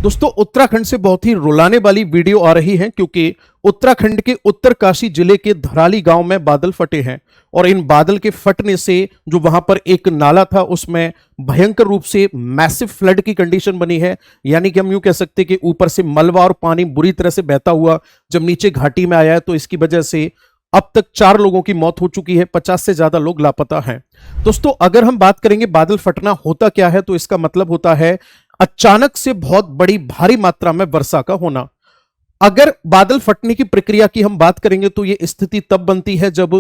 दोस्तों उत्तराखंड से बहुत ही रुलाने वाली वीडियो आ रही है क्योंकि उत्तराखंड के उत्तरकाशी जिले के धराली गांव में बादल फटे हैं और इन बादल के फटने से जो वहां पर एक नाला था उसमें भयंकर रूप से मैसिव फ्लड की कंडीशन बनी है। यानी कि हम यूं कह सकते हैं कि ऊपर से मलबा और पानी बुरी तरह से बहता हुआ जब नीचे घाटी में आया है तो इसकी वजह से अब तक 4 लोगों की मौत हो चुकी है, 50 से ज्यादा लोग लापता हैं। दोस्तों अगर हम बात करेंगे बादल फटना होता क्या है तो इसका मतलब होता है अचानक से बहुत बड़ी भारी मात्रा में वर्षा का होना। अगर बादल फटने की प्रक्रिया की हम बात करेंगे तो यह स्थिति तब बनती है जब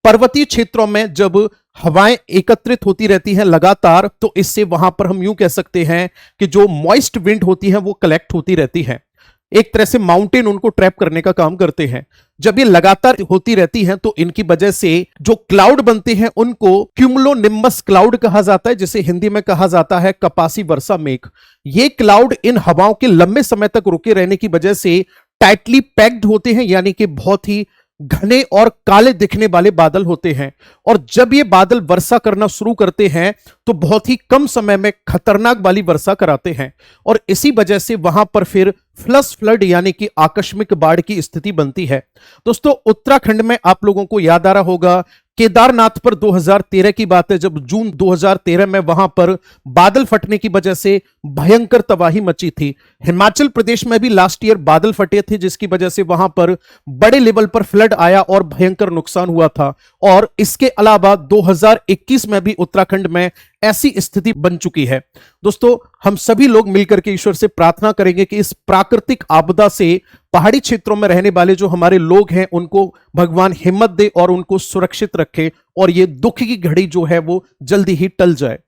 पर्वतीय क्षेत्रों में जब हवाएं एकत्रित होती रहती हैं लगातार, तो इससे वहां पर हम यूं कह सकते हैं कि जो मॉइस्ट विंड होती है वो कलेक्ट होती रहती है, एक तरह से माउंटेन उनको ट्रैप करने का काम करते हैं। जब ये लगातार होती रहती हैं तो इनकी वजह से जो क्लाउड बनते हैं उनको क्यूमुलोनिम्बस क्लाउड कहा जाता है, जिसे हिंदी में कहा जाता है कपासी वर्षा मेघ। ये क्लाउड इन हवाओं के लंबे समय तक रुके रहने की वजह से टाइटली पैक्ड होते हैं, यानी कि बहुत ही घने और काले दिखने वाले बादल होते हैं। और जब ये बादल वर्षा करना शुरू करते हैं तो बहुत ही कम समय में खतरनाक वाली वर्षा कराते हैं और इसी वजह से वहां पर फिर फ्लश फ्लड यानी कि आकस्मिक बाढ़ की स्थिति बनती है। दोस्तों उत्तराखंड में आप लोगों को याद आ रहा होगा केदारनाथ पर 2013 की बात है जब जून 2013 में वहां पर बादल फटने की वजह से भयंकर तबाही मची थी। हिमाचल प्रदेश में भी लास्ट ईयर बादल फटे थे जिसकी वजह से वहां पर बड़े लेवल पर फ्लड आया और भयंकर नुकसान हुआ था। और इसके अलावा 2021 में भी उत्तराखंड में ऐसी स्थिति बन चुकी है। दोस्तों हम सभी लोग मिलकर के ईश्वर से प्रार्थना करेंगे कि इस प्राकृतिक आपदा से पहाड़ी क्षेत्रों में रहने वाले जो हमारे लोग हैं उनको भगवान हिम्मत दे और उनको सुरक्षित रखे और ये दुख की घड़ी जो है वो जल्दी ही टल जाए।